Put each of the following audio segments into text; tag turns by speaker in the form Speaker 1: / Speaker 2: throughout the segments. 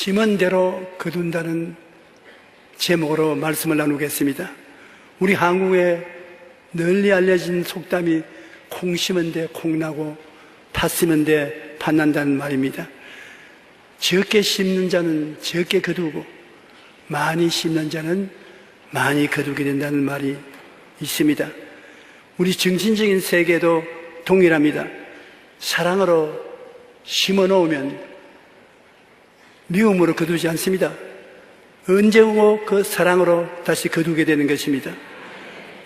Speaker 1: 심은 대로 거둔다는 제목으로 말씀을 나누겠습니다. 우리 한국에 널리 알려진 속담이 콩 심은 데 콩 나고 팥 심은 데 팥 난다는 말입니다. 적게 심는 자는 적게 거두고 많이 심는 자는 많이 거두게 된다는 말이 있습니다. 우리 정신적인 세계도 동일합니다. 사랑으로 심어 놓으면 미움으로 거두지 않습니다. 언제 오고 그 사랑으로 다시 거두게 되는 것입니다.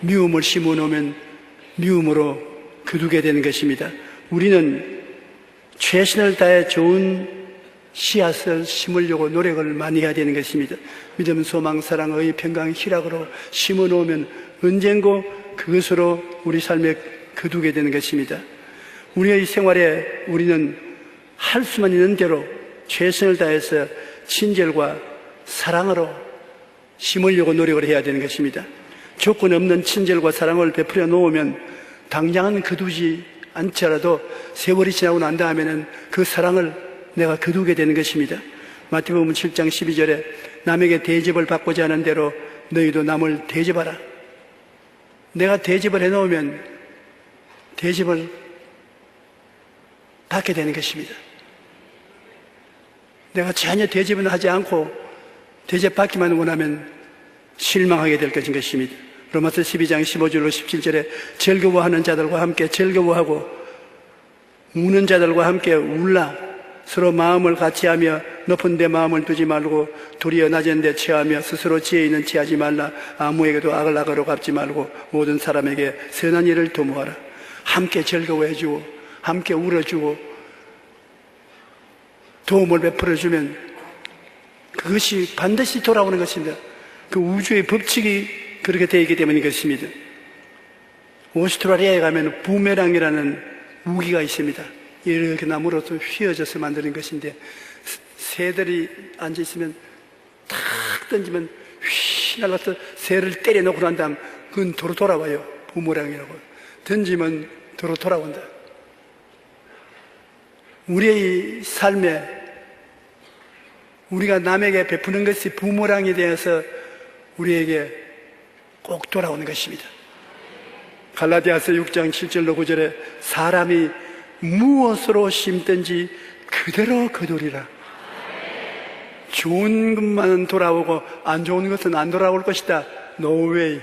Speaker 1: 미움을 심어 놓으면 미움으로 거두게 되는 것입니다. 우리는 최선을 다해 좋은 씨앗을 심으려고 노력을 많이 해야 되는 것입니다. 믿음, 소망, 사랑, 의, 평강, 희락으로 심어 놓으면 언젠고 그것으로 우리 삶에 거두게 되는 것입니다. 우리의 생활에 우리는 할 수만 있는 대로 최선을 다해서 친절과 사랑으로 심으려고 노력을 해야 되는 것입니다. 조건 없는 친절과 사랑을 베풀어 놓으면 당장은 거두지 않더라도 세월이 지나고 난 다음에는 그 사랑을 내가 거두게 되는 것입니다. 마태복음 7장 12절에 남에게 대접을 받고자 하는 대로 너희도 남을 대접하라. 내가 대접을 해놓으면 대접을 받게 되는 것입니다. 내가 전혀 대접은 하지 않고 대접받기만 원하면 실망하게 될 것입니다. 로마서 12장 15절로 17절에 즐거워하는 자들과 함께 즐거워하고 우는 자들과 함께 울라. 서로 마음을 같이하며 높은 데 마음을 두지 말고 도리어 낮은 데 취하며 스스로 지혜 있는 취하지 말라. 아무에게도 악을 악으로 갚지 말고 모든 사람에게 선한 일을 도모하라. 함께 즐거워해주고 함께 울어주고 도움을 베풀어주면 그것이 반드시 돌아오는 것입니다. 그 우주의 법칙이 그렇게 되어 있기 때문인 것입니다. 오스트라리아에 가면 부메랑이라는 무기가 있습니다. 이렇게 나무로서 휘어져서 만드는 것인데 새들이 앉아있으면 탁 던지면 휘 날라서 새를 때려놓고 난 다음 그건 도로 돌아와요. 부메랑이라고. 던지면 도로 돌아온다. 우리의 삶에 우리가 남에게 베푸는 것이 부메랑이 되어서 우리에게 꼭 돌아오는 것입니다. 갈라디아서 6장 7절로 9절에 사람이 무엇으로 심든지 그대로 거두리라. 좋은 것만 돌아오고 안 좋은 것은 안 돌아올 것이다. No way.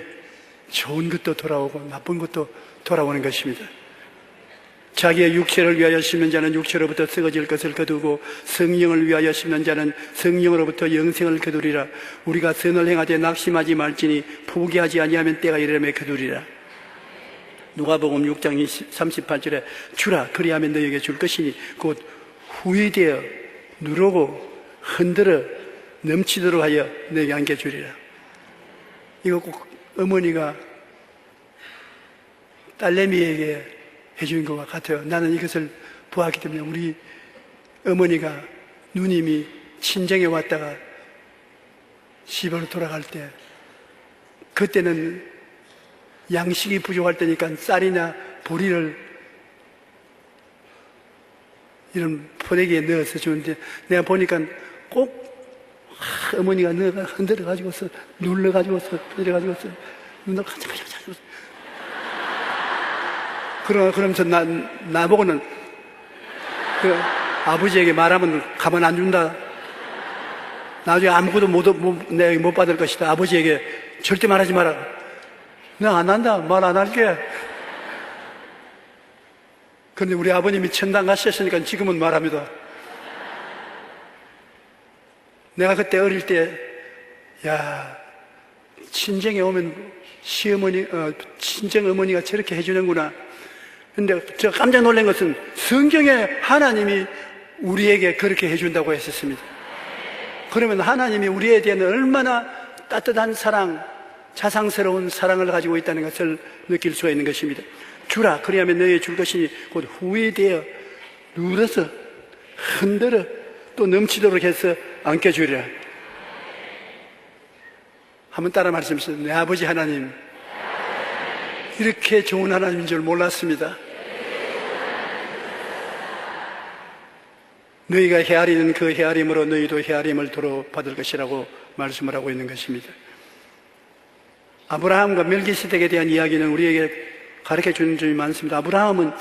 Speaker 1: 좋은 것도 돌아오고 나쁜 것도 돌아오는 것입니다. 자기의 육체를 위하여 심는 자는 육체로부터 썩어질 것을 거두고 성령을 위하여 심는 자는 성령으로부터 영생을 거두리라. 우리가 선을 행하되 낙심하지 말지니 포기하지 아니하면 때가 이르매 거두리라. 누가복음 6장 38절에 주라 그리하면 너희에게 줄 것이니 곧 후회되어 누르고 흔들어 넘치도록 하여 너희에게 안겨주리라. 이거 꼭 어머니가 딸내미에게 해주는 것과 같아요. 나는 이것을 보았기 때문에 우리 어머니가 누님이 친정에 왔다가 집으로 돌아갈 때 그때는 양식이 부족할 때니까 쌀이나 보리를 이런 포대기에 넣어서 주는데 내가 보니까 꼭 어머니가 넣어가 흔들어가지고서 눌러가지고서 흔들어가지고서 눈을 가져가지고서 그러면서 나보고는 그 아버지에게 말하면 가만 안 준다. 나중에 아무것도 내가 못 받을 것이다. 아버지에게 절대 말하지 마라. 나 안 한다. 말 안 할게. 그런데 우리 아버님이 천당 가셨으니까 지금은 말합니다. 내가 그때 어릴 때, 친정에 오면 친정 어머니가 저렇게 해주는구나. 근데 제가 깜짝 놀란 것은 성경에 하나님이 우리에게 그렇게 해준다고 했었습니다. 그러면 하나님이 우리에 대한 얼마나 따뜻한 사랑, 자상스러운 사랑을 가지고 있다는 것을 느낄 수가 있는 것입니다. 주라 그리하면 너희에게 줄 것이니 곧 후회되어 눌러서 흔들어 또 넘치도록 해서 안겨주리라. 한번 따라 말씀하세요. 내 아버지 하나님 이렇게 좋은 하나님인 줄 몰랐습니다. 너희가 헤아리는 그 헤아림으로 너희도 헤아림을 도로 받을 것이라고 말씀을 하고 있는 것입니다. 아브라함과 멜기세덱에 대한 이야기는 우리에게 가르쳐 주는 점이 많습니다. 아브라함은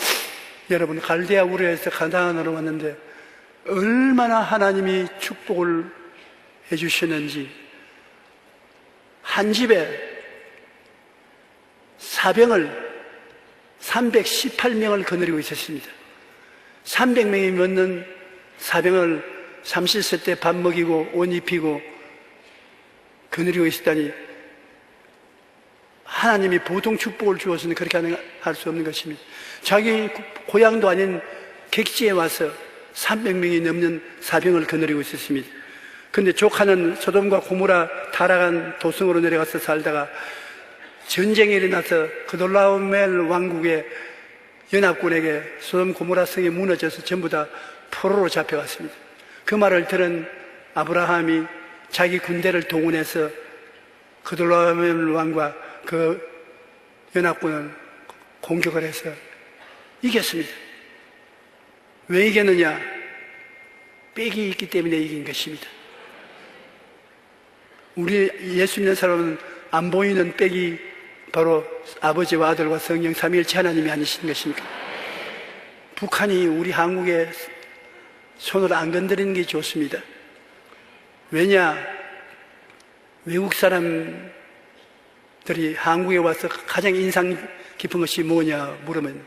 Speaker 1: 여러분 갈대아 우르에서 가나안으로 왔는데 얼마나 하나님이 축복을 해주셨는지, 한 집에 사병을 318명을 거느리고 있었습니다. 300명이 넘는 사병을 삼실세 때 밥 먹이고 옷 입히고 거느리고 있었다니, 하나님이 보통 축복을 주어서는 그렇게 할 수 없는 것입니다. 자기 고향도 아닌 객지에 와서 300명이 넘는 사병을 거느리고 있었습니다. 그런데 조카는 소돔과 고모라 타락한 도성으로 내려가서 살다가 전쟁이 일어나서 그돌라오멜 왕국의 연합군에게 소돔 고모라 성이 무너져서 전부 다 포로로 잡혀갔습니다. 그 말을 들은 아브라함이 자기 군대를 동원해서 그돌라오멜 왕과 그 연합군을 공격을 해서 이겼습니다. 왜 이겼느냐? 빽이 있기 때문에 이긴 것입니다. 우리 예수 믿는 사람은 안 보이는 빽이 바로 아버지와 아들과 성령 삼위일체 하나님이 아니신 것입니까? 북한이 우리 한국에 손을 안 건드리는 게 좋습니다. 왜냐? 외국 사람들이 한국에 와서 가장 인상 깊은 것이 뭐냐 물으면,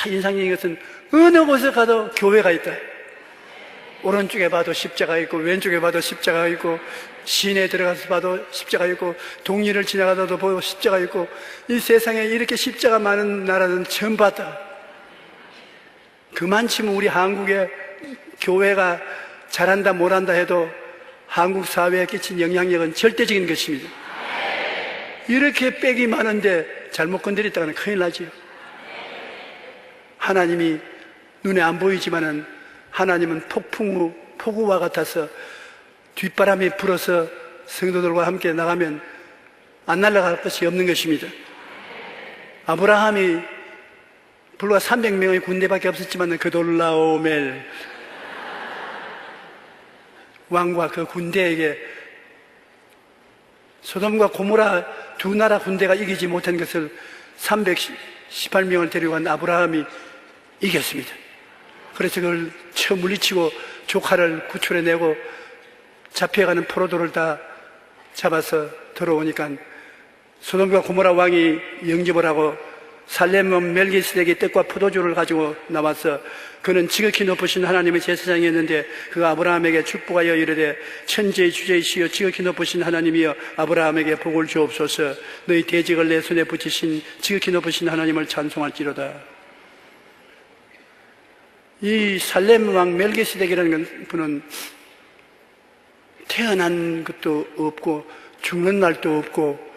Speaker 1: 인상적인 것은 어느 곳에 가도 교회가 있다. 오른쪽에 봐도 십자가 있고, 왼쪽에 봐도 십자가 있고, 시내에 들어가서 봐도 십자가 있고, 동리를 지나가다도 보고 십자가 있고, 이 세상에 이렇게 십자가 많은 나라는 처음 봤다. 그만치면 우리 한국의 교회가 잘한다 못한다 해도 한국 사회에 끼친 영향력은 절대적인 것입니다. 이렇게 빽이 많은데 잘못 건드렸다가는 큰일 나지요. 하나님이 눈에 안 보이지만은 하나님은 폭풍 후 폭우와 같아서 뒷바람이 불어서 성도들과 함께 나가면 안 날아갈 것이 없는 것입니다. 아브라함이 불과 300명의 군대밖에 없었지만 그돌라오멜 왕과 그 군대에게 소돔과 고모라 두 나라 군대가 이기지 못한 것을 318명을 데려간 아브라함이 이겼습니다. 그래서 그걸 쳐 물리치고 조카를 구출해내고 잡혀가는 포로들을 다 잡아서 들어오니까 소돔과 고모라 왕이 영접을 하고 살렘 멜기세덱이 떡과 포도주를 가지고 나와서 그는 지극히 높으신 하나님의 제사장이었는데 그가 아브라함에게 축복하여 이르되 천지의 주제이시여 지극히 높으신 하나님이여 아브라함에게 복을 주옵소서. 너희 대직을 내 손에 붙이신 지극히 높으신 하나님을 찬송할지로다. 이 살렘 왕 멜기세덱이라는 분은 태어난 것도 없고 죽는 날도 없고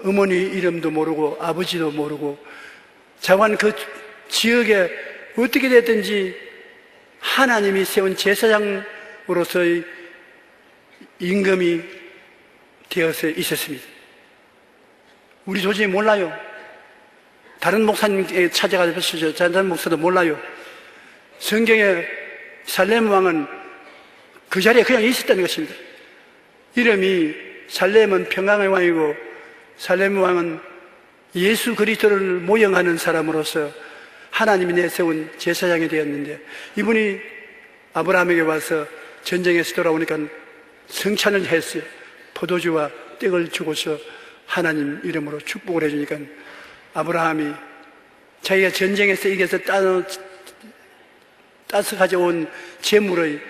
Speaker 1: 어머니 이름도 모르고 아버지도 모르고 자관 그 지역에 어떻게 됐든지 하나님이 세운 제사장으로서의 임금이 되어서 있었습니다. 우리 도저히 몰라요. 다른 목사님께 찾아가서 다른 목사도 몰라요. 성경에 살렘 왕은 그 자리에 그냥 있었다는 것입니다. 이름이 살렘은 평강의 왕이고 살렘 왕은 예수 그리스도를 모형하는 사람으로서 하나님이 내세운 제사장이 되었는데 이분이 아브라함에게 와서 전쟁에서 돌아오니까 성찬을 했어요. 포도주와 떡을 주고서 하나님 이름으로 축복을 해주니까 아브라함이 자기가 전쟁에서 이겨서 따서 가져온 재물의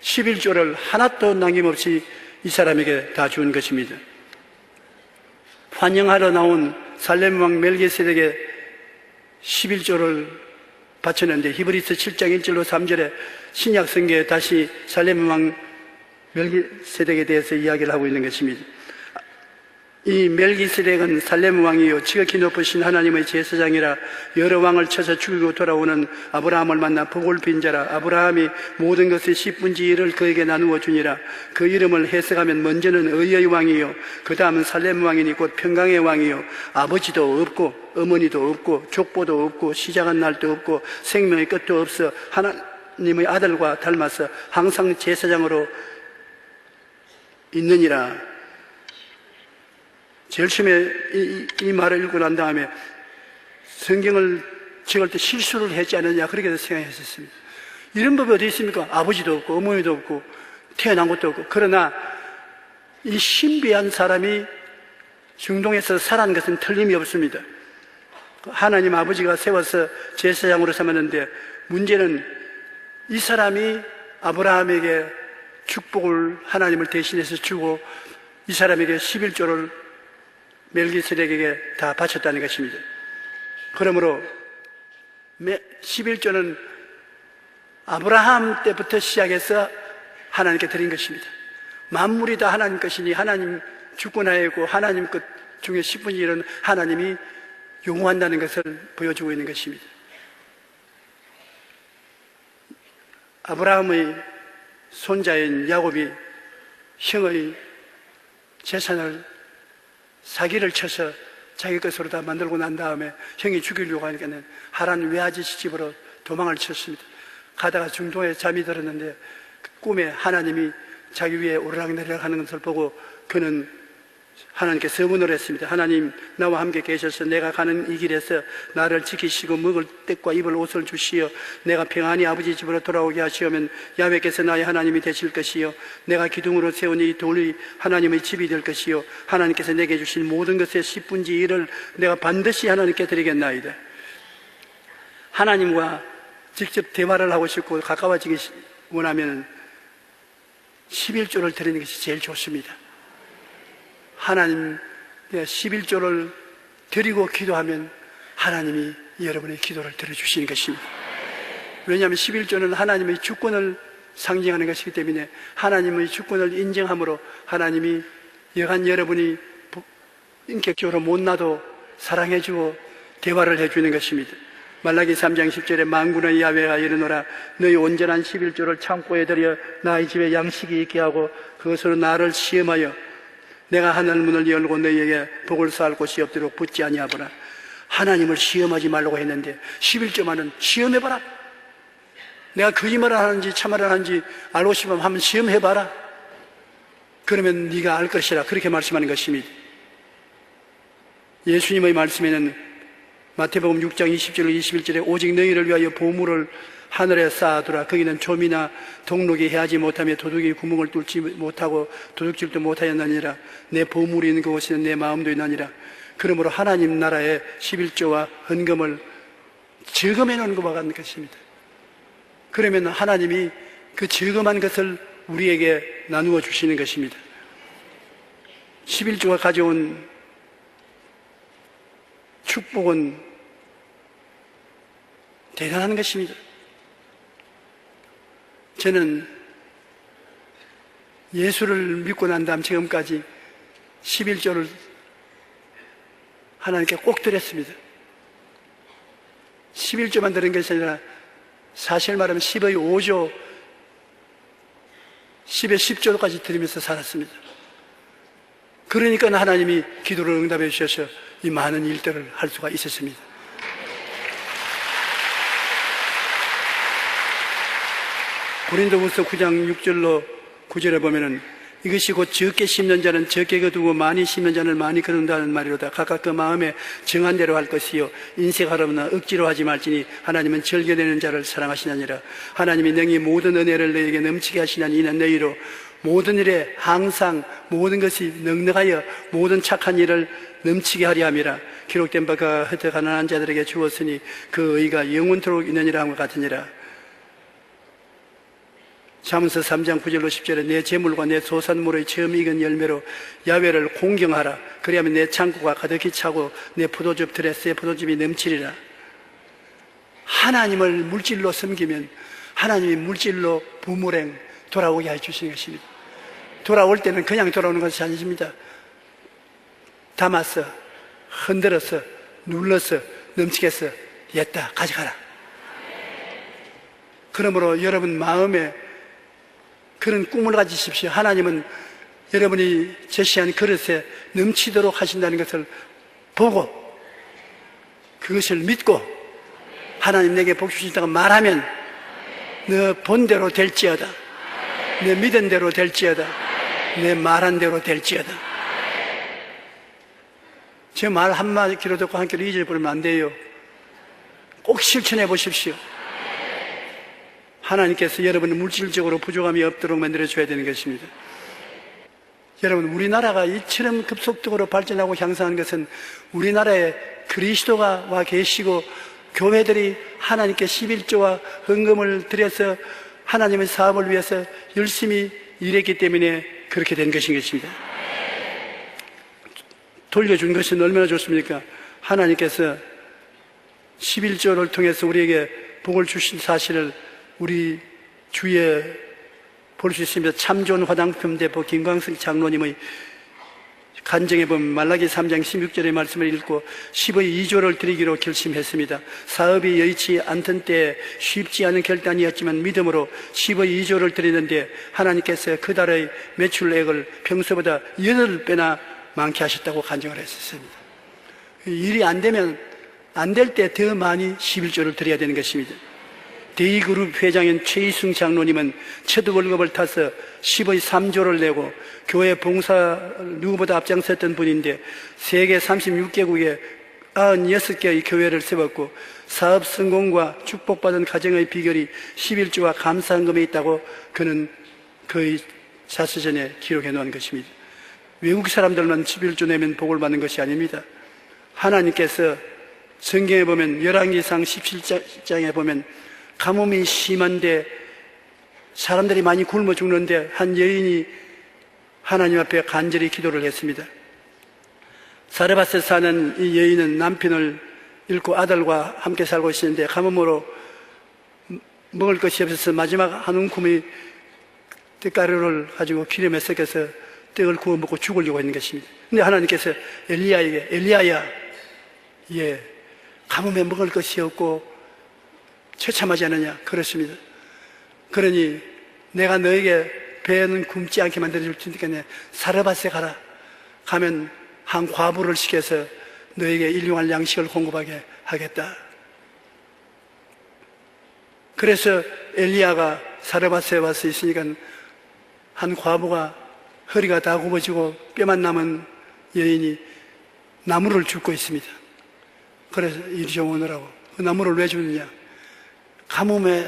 Speaker 1: 11조를 하나도 남김없이 이 사람에게 다 준 것입니다. 환영하러 나온 살렘 왕 멜기세덱에게 11조를 바쳤는데 히브리서 7장 1절로 3절에 신약 성경에 다시 살렘 왕 멜기세덱에 대해서 이야기를 하고 있는 것입니다. 이 멜기세덱은 살렘 왕이요 지극히 높으신 하나님의 제사장이라 여러 왕을 쳐서 죽이고 돌아오는 아브라함을 만나 복을 빈 자라. 아브라함이 모든 것의 10분의 1을 그에게 나누어 주니라. 그 이름을 해석하면 먼저는 의의 왕이요 그 다음은 살렘 왕이니 곧 평강의 왕이요 아버지도 없고 어머니도 없고 족보도 없고 시작한 날도 없고 생명의 끝도 없어 하나님의 아들과 닮아서 항상 제사장으로 있느니라. 제일 처음에 이 말을 읽고 난 다음에 성경을 적을 때 실수를 했지 않느냐 그렇게 생각했었습니다. 이런 법이 어디 있습니까? 아버지도 없고 어머니도 없고 태어난 것도 없고. 그러나 이 신비한 사람이 중동에서 살아난 것은 틀림이 없습니다. 하나님 아버지가 세워서 제사장으로 삼았는데 문제는 이 사람이 아브라함에게 축복을 하나님을 대신해서 주고 이 사람에게 11조를 멜기세덱에게 다 바쳤다는 것입니다. 그러므로 11조는 아브라함 때부터 시작해서 하나님께 드린 것입니다. 만물이 다 하나님 것이니 하나님 주권하에고 하나님 것 중에 10분의 1은 하나님이 용호한다는 것을 보여주고 있는 것입니다. 아브라함의 손자인 야곱이 형의 재산을 사기를 쳐서 자기 것으로 다 만들고 난 다음에 형이 죽이려고 하니까는 하란 외아저씨 집으로 도망을 쳤습니다. 가다가 중동에 잠이 들었는데 그 꿈에 하나님이 자기 위에 오르락내리락 하는 것을 보고 그는 하나님께 서문을 했습니다. 하나님, 나와 함께 계셔서 내가 가는 이 길에서 나를 지키시고 먹을 떡과 입을 옷을 주시어 내가 평안히 아버지 집으로 돌아오게 하시오면 야훼께서 나의 하나님이 되실 것이요 내가 기둥으로 세운 이 돌이 하나님의 집이 될 것이요 하나님께서 내게 주신 모든 것의 10분의 1을 내가 반드시 하나님께 드리겠나이다. 하나님과 직접 대화를 하고 싶고 가까워지기 원하면 11조를 드리는 것이 제일 좋습니다. 하나님 11조를 드리고 기도하면 하나님이 여러분의 기도를 들어주시는 것입니다. 왜냐하면 11조는 하나님의 주권을 상징하는 것이기 때문에 하나님의 주권을 인정함으로 하나님이 여간 여러분이 인격적으로 못나도 사랑해주고 대화를 해주는 것입니다. 말라기 3장 10절에 만군의 야훼가 이르노라 너희 온전한 11조를 창고에 들여 나의 집에 양식이 있게 하고 그것으로 나를 시험하여 내가 하늘문을 열고 너희에게 복을 쌓을 곳이 없도록 붙지 아니하보라. 하나님을 시험하지 말라고 했는데 11조만은 시험해봐라. 내가 거짓말을 하는지 참말을 하는지 알고 싶으면 한번 시험해봐라. 그러면 네가 알 것이라 그렇게 말씀하는 것입니다. 예수님의 말씀에는 마태복음 6장 20절 21절에 오직 너희를 위하여 보물을 하늘에 쌓아두라. 거기는 좀이나 동록이 해하지 못하며 도둑이 구멍을 뚫지 못하고 도둑질도 못하였느니라. 내 보물이 있는 그곳에는 내 마음도 있느니라. 그러므로 하나님 나라의 11조와 헌금을 저금해 놓은 것과 같은 것입니다. 그러면 하나님이 그 저금한 것을 우리에게 나누어 주시는 것입니다. 11조가 가져온 축복은 대단한 것입니다. 저는 예수를 믿고 난 다음 지금까지 11조를 하나님께 꼭 드렸습니다. 11조만 드린 것이 아니라 사실 말하면 10의 5조, 10의 10조까지 드리면서 살았습니다. 그러니까 하나님이 기도를 응답해 주셔서 이 많은 일들을 할 수가 있었습니다. 고린도후서 9장 6절로 9절에 보면은 이것이 곧 적게 심는 자는 적게 거두고 많이 심는 자는 많이 거둔다는 말이로다. 각각 그 마음에 정한 대로 할 것이요 인색하려거나 억지로 하지 말지니 하나님은 즐겨내는 자를 사랑하시느니라. 하나님이 능히 모든 은혜를 너희에게 넘치게 하시나니 이는 너희로 모든 일에 항상 모든 것이 넉넉하여 모든 착한 일을 넘치게 하려 함이라. 기록된 바가 흩어 가난한 자들에게 주었으니 그 의가 영원토록 있느니라 함과 같으니라. 잠언서 3장 9절로 10절에 내 재물과 내 소산물의 처음 익은 열매로 야훼를 공경하라. 그리하면 내 창고가 가득히 차고 내 포도즙 틀에 새 포도즙이 넘치리라. 하나님을 물질로 섬기면 하나님이 물질로 부물행 돌아오게 해주시는 것입니다. 돌아올 때는 그냥 돌아오는 것이 아니십니다. 담아서 흔들어서 눌러서 넘치게 해서 옛다 가져가라. 그러므로 여러분 마음에 그런 꿈을 가지십시오. 하나님은 여러분이 제시한 그릇에 넘치도록 하신다는 것을 보고 그것을 믿고 하나님 내게 복 주신다고 말하면 너 본대로 될지어다. 내 믿은 대로 될지어다. 내 말한 대로 될지어다. 제 말 한마디 귀로 듣고 한 귀로 잊어버리면 안 돼요. 꼭 실천해 보십시오. 하나님께서 여러분의 물질적으로 부족함이 없도록 만들어줘야 되는 것입니다. 여러분, 우리나라가 이처럼 급속도로 발전하고 향상한 것은 우리나라에 그리스도가 와 계시고 교회들이 하나님께 11조와 헌금을 드려서 하나님의 사업을 위해서 열심히 일했기 때문에 그렇게 된 것인 것입니다. 돌려준 것은 얼마나 좋습니까? 하나님께서 11조를 통해서 우리에게 복을 주신 사실을 우리 주위에 볼 수 있습니다. 참 좋은 화장품 대표 김광석 장로님의 간증해 보면 말라기 3장 16절의 말씀을 읽고 10의 2조를 드리기로 결심했습니다. 사업이 여의치 않던 때에 쉽지 않은 결단이었지만 믿음으로 10의 2조를 드리는데 하나님께서 그 달의 매출액을 평소보다 8배나 많게 하셨다고 간증을 했었습니다. 일이 안 되면 안 될 때 더 많이 11조를 드려야 되는 것입니다. 대이그룹 회장인 최희승 장로님은 첫 월급을 타서 10의 3조를 내고 교회 봉사 누구보다 앞장섰던 분인데 세계 36개국에 96개의 교회를 세웠고 사업 성공과 축복받은 가정의 비결이 11조와 감사헌금에 있다고 그는 그의 자서전에 기록해 놓은 것입니다. 외국 사람들만 11조 내면 복을 받는 것이 아닙니다. 하나님께서 성경에 보면 열왕기상 17장에 보면 가뭄이 심한데 사람들이 많이 굶어 죽는데 한 여인이 하나님 앞에 간절히 기도를 했습니다. 사르밧에 사는 이 여인은 남편을 잃고 아들과 함께 살고 있었는데 가뭄으로 먹을 것이 없어서 마지막 한 움큼의 떡가루를 가지고 기름에 섞여서 떡을 구워 먹고 죽으려고 했는 것입니다. 근데 하나님께서 엘리야에게 엘리야야, 가뭄에 먹을 것이 없고 처참하지 않느냐? 그렇습니다. 그러니 내가 너에게 배는 굶지 않게 만들어줄 테니까 사르밧에 가라. 가면 한 과부를 시켜서 너에게 일용할 양식을 공급하게 하겠다. 그래서 엘리야가 사르밧에 와서 있으니까 한 과부가 허리가 다 굽어지고 뼈만 남은 여인이 나무를 줍고 있습니다. 그래서 이리 좀 오느라고. 그 나무를 왜 주느냐? 가뭄에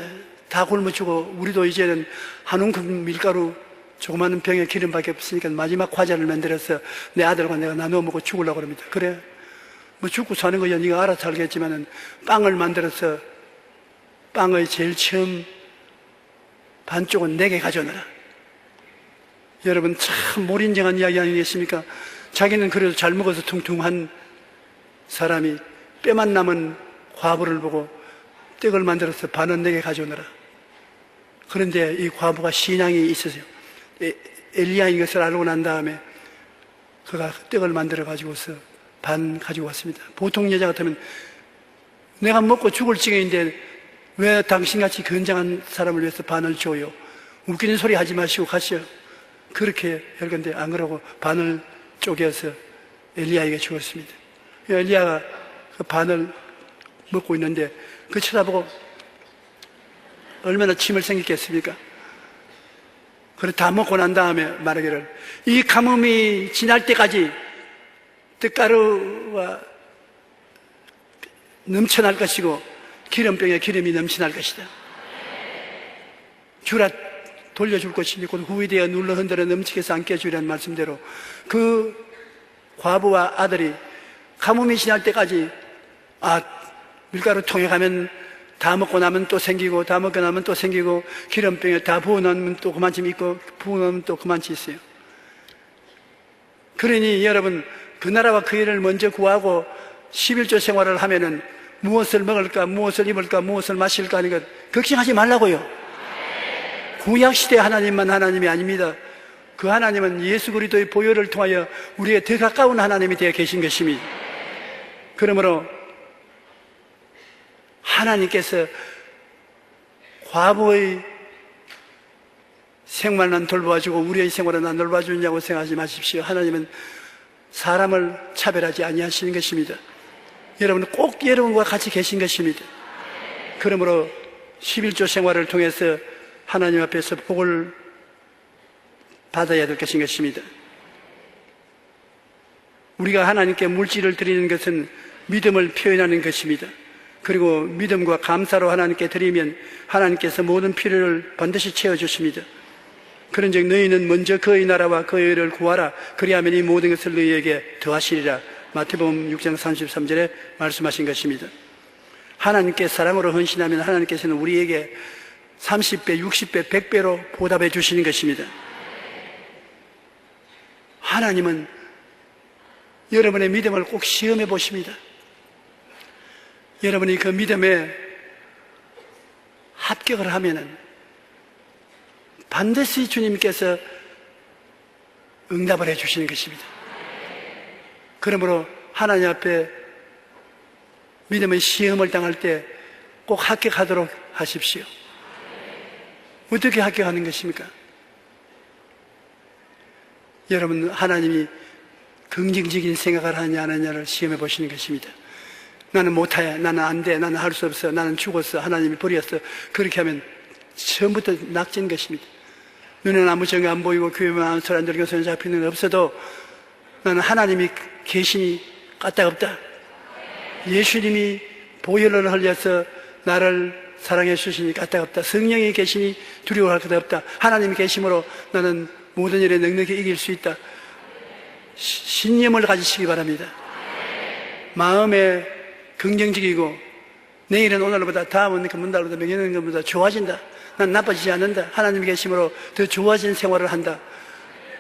Speaker 1: 다 굶어 죽어. 우리도 이제는 한 움큼 밀가루 조그마한 병에 기름밖에 없으니까 마지막 과자를 만들어서 내 아들과 내가 나누어 먹고 죽으려고 합니다. 그래, 뭐 죽고 사는 거야 네가 알아서 알겠지만은 빵을 만들어서 빵의 제일 처음 반쪽은 내게 가져오너라. 여러분, 참 몰인정한 이야기 아니겠습니까? 자기는 그래도 잘 먹어서 퉁퉁한 사람이 뼈만 남은 과부를 보고 떡을 만들어서 반은 내게 가져오너라. 그런데 이 과부가 신앙이 있었어요. 엘리야인 것을 알고 난 다음에 그가 떡을 만들어 가지고서 반 가지고 왔습니다. 보통 여자 같으면 내가 먹고 죽을 지경인데 왜 당신같이 건장한 사람을 위해서 반을 줘요? 웃기는 소리 하지 마시고 가시오. 그렇게 할 건데 안 그러고 반을 쪼개서 엘리야에게 주었습니다. 엘리야가 그 반을 먹고 있는데 그 쳐다보고 얼마나 침을 생겼겠습니까? 그래 다 먹고 난 다음에 말하기를 이 가뭄이 지날 때까지 떡가루와 넘쳐날 것이고 기름병에 기름이 넘쳐날 것이다. 주라 돌려줄 것이니 곧 후이되어 눌러 흔들어 넘치게 해서 안게 주라는 말씀대로 그 과부와 아들이 가뭄이 지날 때까지 밀가루 통에 가면 다 먹고 나면 또 생기고 다 먹고 나면 또 생기고 기름병에 다 부어 놓으면 또 그만큼 있고 부어 놓으면 또 그만큼 있어요. 그러니 여러분, 그 나라와 그 일을 먼저 구하고 11조 생활을 하면은 무엇을 먹을까, 무엇을 입을까, 무엇을 마실까 하는 것 걱정하지 말라고요. 구약시대 하나님만 하나님이 아닙니다. 그 하나님은 예수 그리스도의 보혈을 통하여 우리의 더 가까운 하나님이 되어 계신 것입니다. 그러므로 하나님께서 과부의 생활만 돌봐주고 우리의 생활은 안 돌봐주냐고 생각하지 마십시오. 하나님은 사람을 차별하지 아니하시는 것입니다. 여러분은 꼭 여러분과 같이 계신 것입니다. 그러므로 11조 생활을 통해서 하나님 앞에서 복을 받아야 될 것입니다. 우리가 하나님께 물질을 드리는 것은 믿음을 표현하는 것입니다. 그리고 믿음과 감사로 하나님께 드리면 하나님께서 모든 필요를 반드시 채워주십니다. 그런즉 너희는 먼저 그의 나라와 그의 의를 구하라. 그리하면 이 모든 것을 너희에게 더하시리라. 마태복음 6장 33절에 말씀하신 것입니다. 하나님께 사랑으로 헌신하면 하나님께서는 우리에게 30배, 60배, 100배로 보답해 주시는 것입니다. 하나님은 여러분의 믿음을 꼭 시험해 보십니다. 여러분이 그 믿음에 합격을 하면은 반드시 주님께서 응답을 해 주시는 것입니다. 그러므로 하나님 앞에 믿음의 시험을 당할 때 꼭 합격하도록 하십시오. 어떻게 합격하는 것입니까? 여러분, 하나님이 긍정적인 생각을 하냐 안 하냐를 시험해 보시는 것입니다. 나는 못해, 나는 안 돼, 나는 할 수 없어, 나는 죽었어, 하나님이 버렸어. 그렇게 하면 처음부터 낙진 것입니다. 눈에는 아무 정이 안 보이고 귀에는 아무 소리 안 들리고 손에 잡히는 건 없어도 나는 하나님이 계시니 까딱없다. 예수님이 보혈을 흘려서 나를 사랑해 주시니 까딱없다. 성령이 계시니 두려워할 것 없다. 하나님이 계심으로 나는 모든 일에 넉넉히 이길 수 있다. 신념을 가지시기 바랍니다. 마음에 긍정적이고 내일은 오늘보다, 다음은 금년보다, 명예는 것보다 좋아진다. 난 나빠지지 않는다. 하나님이 계심으로 더 좋아진 생활을 한다.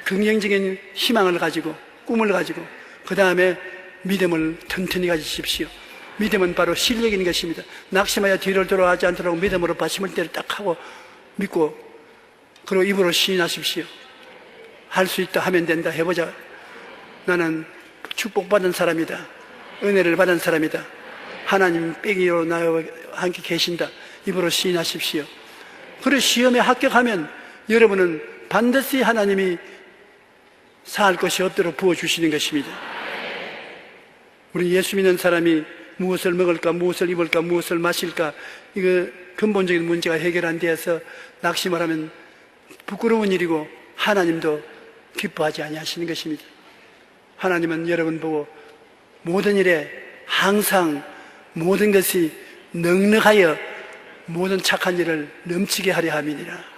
Speaker 1: 긍정적인 희망을 가지고, 꿈을 가지고, 그 다음에 믿음을 튼튼히 가지십시오. 믿음은 바로 실력인 것입니다. 낙심하여 뒤를 돌아가지 않도록 믿음으로 받침을 때를 딱 하고 믿고, 그리고 입으로 시인하십시오. 할 수 있다, 하면 된다, 해보자. 나는 축복받은 사람이다. 은혜를 받은 사람이다. 하나님 빼기로 나와 함께 계신다. 입으로 시인하십시오. 그리고 시험에 합격하면 여러분은 반드시 하나님이 사할 것이 없도록 부어주시는 것입니다. 우리 예수 믿는 사람이 무엇을 먹을까, 무엇을 입을까, 무엇을 마실까, 이거 근본적인 문제가 해결 안 되어서 낙심을 하면 부끄러운 일이고 하나님도 기뻐하지 아니하시는 것입니다. 하나님은 여러분 보고 모든 일에 항상 모든 것이 넉넉하여 모든 착한 일을 넘치게 하려 함이니라.